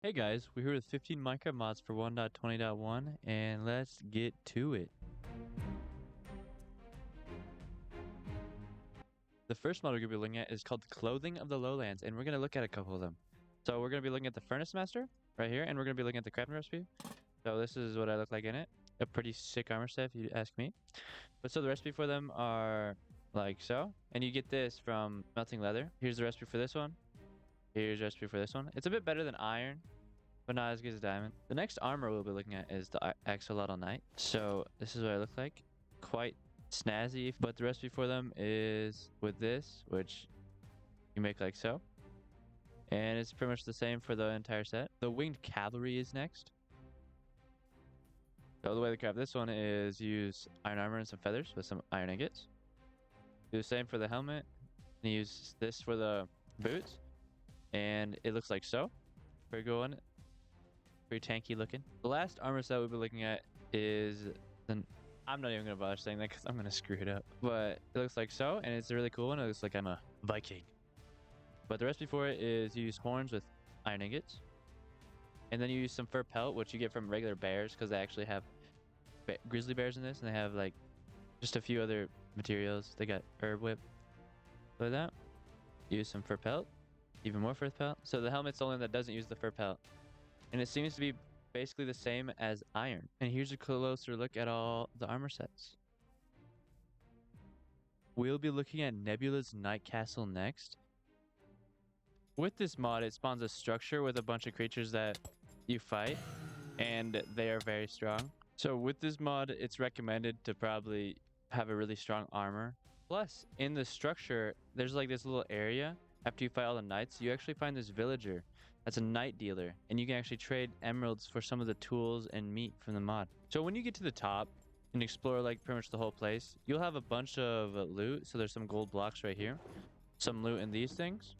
Hey guys, we're here with 15 Minecraft mods for 1.20.1 and let's get to it. The first mod we're going to be looking at is called the Clothing of the Lowlands, and we're going to look at a couple of them. So we're going to be looking at the Furnace Master right here, and we're going to be looking at the crafting recipe. So this is what I look like in it. A pretty sick armor set if you ask me. But so the recipe for them are like so, and you get this from melting leather. Here's the recipe for this one. Here's the recipe for this one. It's a bit better than iron, but not as good as diamond. The next armor we'll be looking at is the Axolotl Knight. So this is what I look like. Quite snazzy, but the recipe for them is with this, which you make like so. And it's pretty much the same for the entire set. The Winged Cavalry is next. So the way to craft this one is use iron armor and some feathers with some iron ingots. Do the same for the helmet. And use this for the boots. And it looks like so. Pretty good one. Pretty tanky looking. The last armor set we'll be looking at is I'm not even gonna bother saying that because I'm gonna screw it up. But it looks like so, and it's a really cool one. It looks like I'm a Viking. But the recipe for it is you use horns with iron ingots, and then you use some fur pelt, which you get from regular bears because they actually have grizzly bears in this, and they have like just a few other materials. They got herb whip, like that. Use some fur pelt, even more fur pelt. So the helmet's the only one that doesn't use the fur pelt. And it seems to be basically the same as iron. And here's a closer look at all the armor sets. We'll be looking at Nebulus Night Castle next. With this mod, it spawns a structure with a bunch of creatures that you fight, and they are very strong. So with this mod, it's recommended to probably have a really strong armor. Plus, in the structure, there's like this little area. After you fight all the knights, you actually find this villager that's a night dealer, and you can actually trade emeralds for some of the tools and meat from the mod. So when you get to the top and explore like pretty much the whole place, you'll have a bunch of loot. So there's some gold blocks right here, some loot in these things.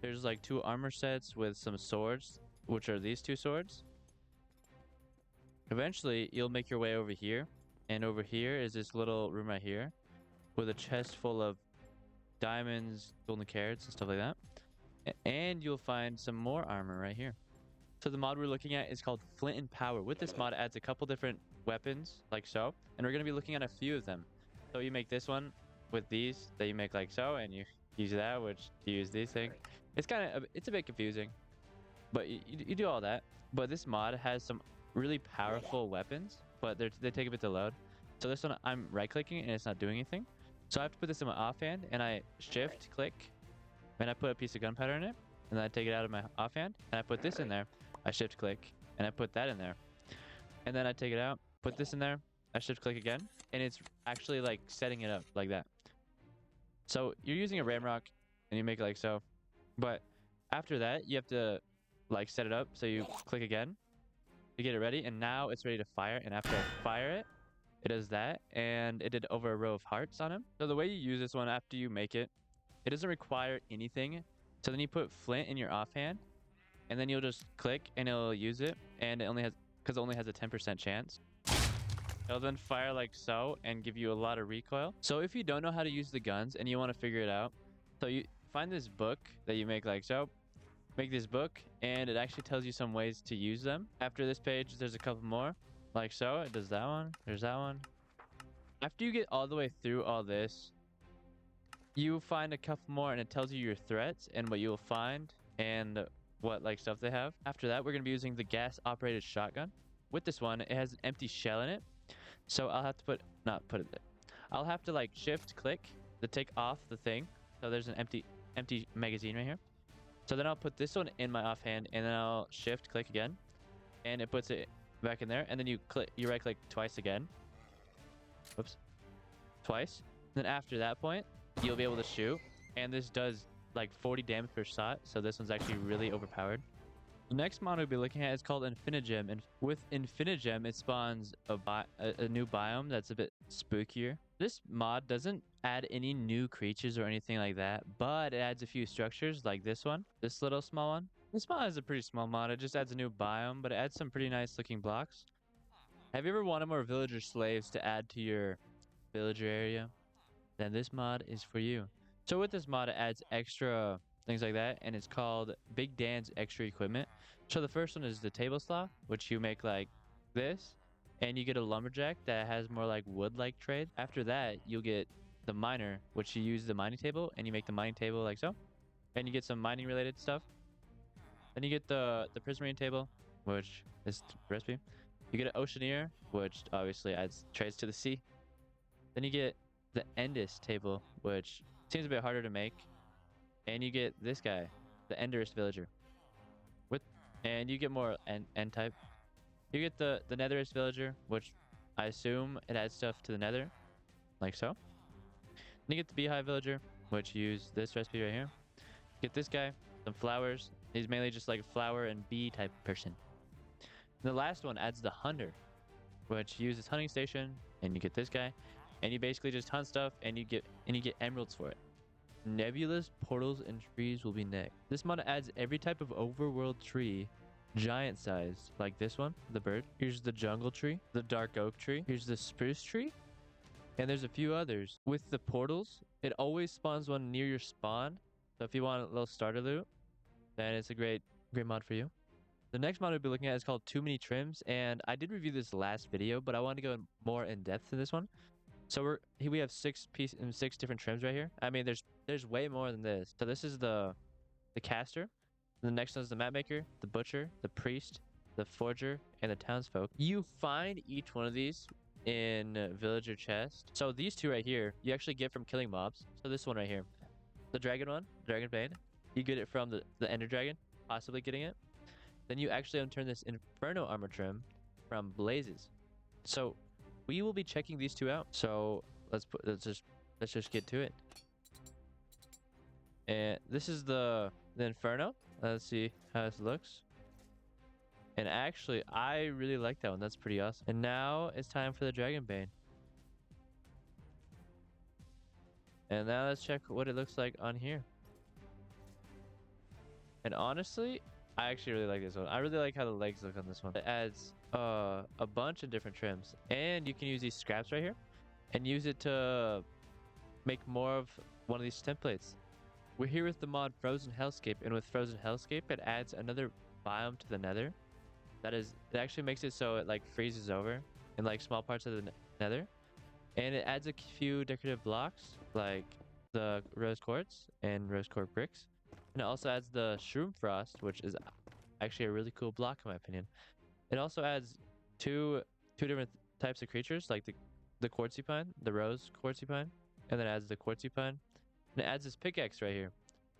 There's like 2 armor sets with some swords, which are these 2 swords. Eventually, you'll make your way over here, and over here is this little room right here with a chest full of diamonds, golden carrots, and stuff like that. And you'll find some more armor right here. So the mod we're looking at is called Flint'N'Power. With this mod, it adds a couple different weapons, like so. And we're going to be looking at a few of them. So you make this one with these that you make like so, and you use that, which you use these things. It's it's a bit confusing, but you do all that. But this mod has some really powerful weapons, but they take a bit to load. So this one, I'm right-clicking, and it's not doing anything. So I have to put this in my offhand, and I shift-click, and I put a piece of gunpowder in it, and then I take it out of my offhand, and I put this in there. I shift-click, and I put that in there. And then I take it out, put this in there, I shift-click again, and it's actually like setting it up like that. So you're using a ramrock, and you make it like so. But after that, you have to like set it up, so you click again to get it ready, and now it's ready to fire. And after I fire it, it does that, and it did over a row of hearts on him. So the way you use this one after you make it, it doesn't require anything. So then you put flint in your offhand, and then you'll just click, and it'll use it, and it only has, because it only has a 10% chance. It'll then fire like so, and give you a lot of recoil. So if you don't know how to use the guns, and you want to figure it out, so you find this book that you make like so, make this book, and it actually tells you some ways to use them. After this page, there's a couple more. Like so, it does that one. There's that one. After you get all the way through all this, you find a couple more, and it tells you your threats and what you'll find and what like stuff they have. After that, we're going to be using the gas-operated shotgun. With this one, it has an empty shell in it. So I'll have to not put it there. I'll have to like shift-click to take off the thing. So there's an empty magazine right here. So then I'll put this one in my offhand, and then I'll shift-click again, and it puts it back in there, and then you right click twice again. Whoops. Twice. Then after that point, you'll be able to shoot, and this does like 40 damage per shot, so this one's actually really overpowered. The next mod we'll be looking at is called Infinigen, and with Infinigen, it spawns a new biome that's a bit spookier. This mod doesn't add any new creatures or anything like that, but it adds a few structures like this one, this little small one. This mod is a pretty small mod. It just adds a new biome, but it adds some pretty nice looking blocks. Have you ever wanted more villager slaves to add to your villager area? Then this mod is for you. So with this mod, it adds extra things like that, and it's called BigDan's extra equipment. So the first one is the table saw, which you make like this, and you get a lumberjack that has more like wood-like trade. After that, you'll get the miner, which you use the mining table, and you make the mining table like so, and you get some mining related stuff. Then you get the prismarine table, which is the recipe. You get an oceaneer, which obviously adds trades to the sea. Then you get the endist table, which seems a bit harder to make. And you get this guy, the enderist villager. And you get more end type. You get the netherist villager, which I assume it adds stuff to the nether, like so. Then you get the beehive villager, which you use this recipe right here. Get this guy, some flowers. He's mainly just like a flower and bee type person. And the last one adds the hunter, which you use this hunting station, and you get this guy, and you basically just hunt stuff, and you get emeralds for it. Nebulus portals and trees will be next. This mod adds every type of overworld tree, giant sized, like this one, the bird. Here's the jungle tree, the dark oak tree. Here's the spruce tree, and there's a few others. With the portals, it always spawns one near your spawn. So if you want a little starter loot, then it's a great mod for you. The next mod we'll be looking at is called Too Many Trims, and I did review this last video, but I want to go more in depth in this one. So we have 6 different trims right here. I mean, there's way more than this. So this is the caster. The next one is the map maker, the butcher, the priest, the forger, and the townsfolk. You find each one of these in villager chest. So these two right here, you actually get from killing mobs. So this one right here, the dragon one, Dragon Bane, you get it from the ender dragon, possibly getting it. Then you actually turn this inferno armor trim from blazes. So we will be checking these two out. So let's just get to it. And this is the inferno. Let's see how this looks. And actually, I really like that one. That's pretty awesome. And now it's time for the Dragon Bane. And now let's check what it looks like on here. And honestly, I actually really like this one. I really like how the legs look on this one. It adds a bunch of different trims. And you can use these scraps right here and use it to make more of one of these templates. We're here with the mod Frozen Hellscape, and with Frozen Hellscape, it adds another biome to the nether. It actually makes it so it like freezes over in like small parts of the nether. And it adds a few decorative blocks like the rose quartz and rose quartz bricks. And it also adds the shroom frost, which is actually a really cool block in my opinion. It also adds two different types of creatures, like the quartzy pine, the rose quartzy pine, and then it adds the quartzy pine. And it adds this pickaxe right here.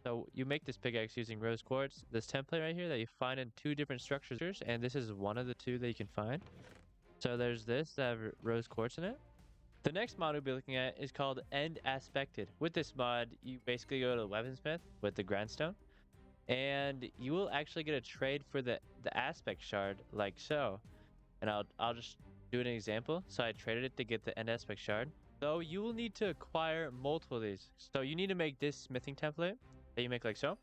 So you make this pickaxe using rose quartz, this template right here that you find in 2 different structures, and this is one of the 2 that you can find. So there's this that have rose quartz in it. The next mod we'll be looking at is called End Aspected. With this mod, you basically go to the weaponsmith with the grindstone, and you will actually get a trade for the aspect shard, like so. And I'll just do an example. So I traded it to get the End Aspect shard. So you will need to acquire multiple of these. So you need to make this smithing template that you make like so.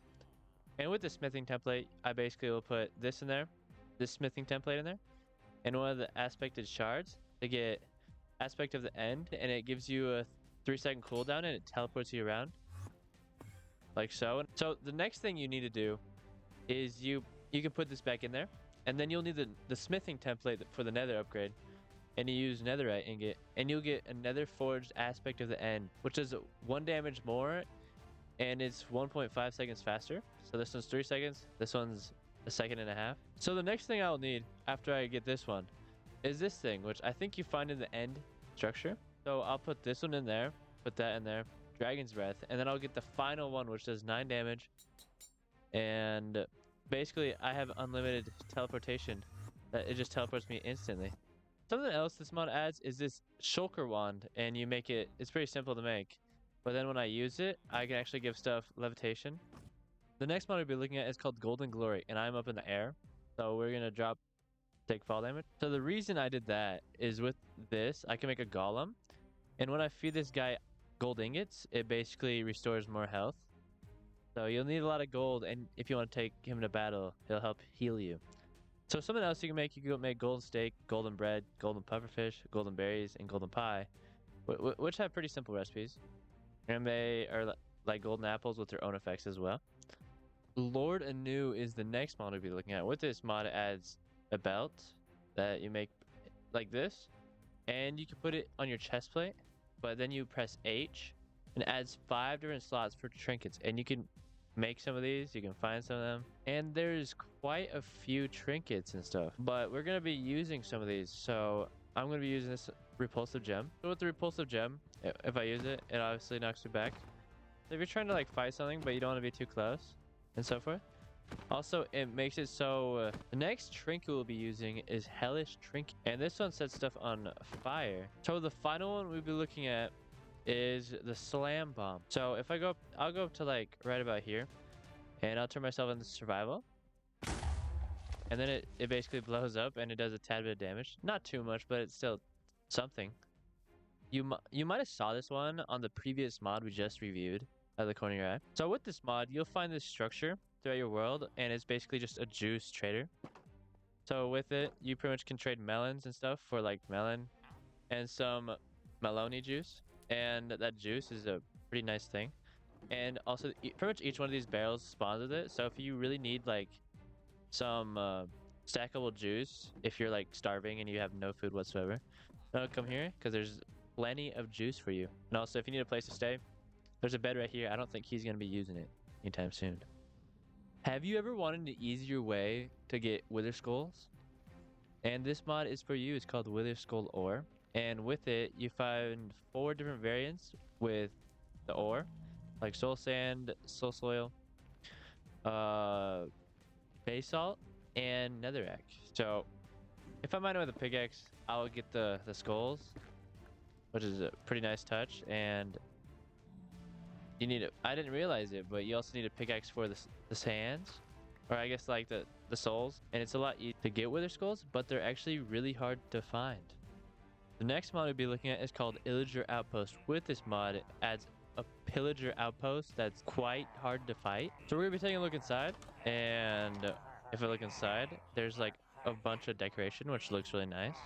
And with the smithing template, I basically will put this in there, this smithing template in there, and one of the aspected shards to get aspect of the end, and it gives you a 3-second cooldown and it teleports you around like so. So the next thing you need to do is you can put this back in there, and then you'll need the smithing template for the nether upgrade, and you use netherite ingot, and you'll get another forged aspect of the end, which is 1 damage more, and it's 1.5 seconds faster. So this one's 3 seconds, this one's 1.5 seconds. So the next thing I'll need after I get this one is this thing, which I think you find in the end structure. So I'll put this one in there, put that in there, Dragon's Breath, and then I'll get the final one, which does 9 damage. And basically I have unlimited teleportation. It just teleports me instantly. Something else this mod adds is this shulker wand, and you make it, it's pretty simple to make, but then when I use it, I can actually give stuff levitation. The next mod we'll be looking at is called Golden Glory, and I'm up in the air, so we're gonna take fall damage. So the reason I did that is with this, I can make a golem, and when I feed this guy gold ingots, it basically restores more health. So you'll need a lot of gold, and if you want to take him to battle, he'll help heal you. So something else you can make golden steak, golden bread, golden pufferfish, golden berries, and golden pie, which have pretty simple recipes. And they are like golden apples with their own effects as well. Lord Anew is the next mod we'll be looking at. With this mod, it adds a belt that you make like this, and you can put it on your chest plate, but then you press H and it adds 5 different slots for trinkets, and you can make some of these, you can find some of them, and there's quite a few trinkets and stuff, but we're going to be using some of these. So I'm going to be using this repulsive gem. So with the repulsive gem, if I use it, it obviously knocks me back. So if you're trying to like fight something but you don't want to be too close and so forth. Also, it makes it so the next trinket we'll be using is Hellish Trinket, and this one sets stuff on fire. So the final one we'll be looking at is the Slam Bomb. So if I go up, I'll go up to like right about here, and I'll turn myself into survival, and then it basically blows up and it does a tad bit of damage. Not too much, but it's still something. You might have saw this one on the previous mod we just reviewed at the corner of your eye. So with this mod, you'll find this structure throughout your world, and it's basically just a juice trader. So with it, you pretty much can trade melons and stuff for like melon and some meloni juice, and that juice is a pretty nice thing. And also pretty much each one of these barrels spawns with it. So if you really need like some stackable juice, if you're like starving and you have no food whatsoever, come here because there's plenty of juice for you. And also if you need a place to stay, there's a bed right here. I don't think he's going to be using it anytime soon. Have you ever wanted an easier way to get Wither Skulls? And this mod is for you. It's called Wither Skull Ore. And with it, you find 4 different variants with the ore, like soul sand, soul soil, basalt, and netherrack. So if I mine it with a pickaxe, I'll get the skulls, which is a pretty nice touch. And you need it. I didn't realize it, but you also need a pickaxe for the sands, or I guess like the souls. And it's a lot easier to get Wither Skulls, but they're actually really hard to find. The next mod we'll be looking at is called Illager Outpost. With this mod, it adds a pillager outpost that's quite hard to fight. So we're gonna be taking a look inside, and if I look inside, there's like a bunch of decoration, which looks really nice.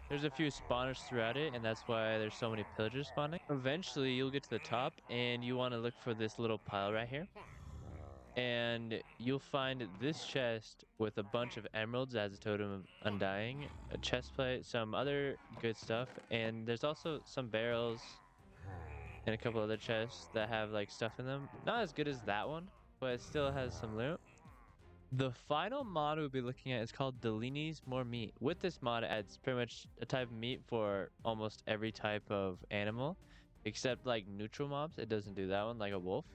There's a few spawners throughout it, and that's why there's so many pillagers spawning. Eventually, you'll get to the top, and you want to look for this little pile right here. And you'll find this chest with a bunch of emeralds as a totem of undying, a chest plate, some other good stuff, and there's also some barrels and a couple other chests that have like stuff in them. Not as good as that one, but it still has some loot. The final mod we'll be looking at is called Delini's More Meat. With this mod, it adds pretty much a type of meat for almost every type of animal, except like neutral mobs. It doesn't do that one, like a wolf.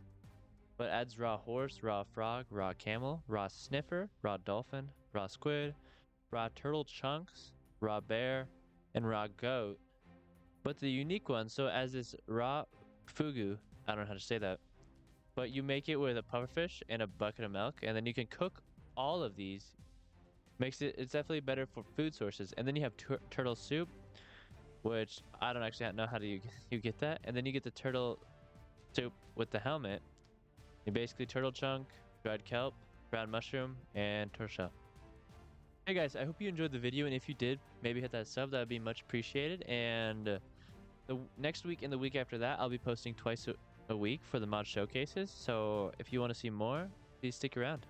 But it adds raw horse, raw frog, raw camel, raw sniffer, raw dolphin, raw squid, raw turtle chunks, raw bear, and raw goat. But the unique one, so as this raw fugu, I don't know how to say that, but you make it with a pufferfish and a bucket of milk, and then you can cook all of these. It's definitely better for food sources. And then you have turtle soup, which I don't actually know how do you get that. And then you get the turtle soup with the helmet. You basically turtle chunk, dried kelp, brown mushroom, and torshell. Hey guys, I hope you enjoyed the video, and if you did, maybe hit that sub. That would be much appreciated. And the next week and the week after that, I'll be posting twice a week for the mod showcases. So if you want to see more, please stick around.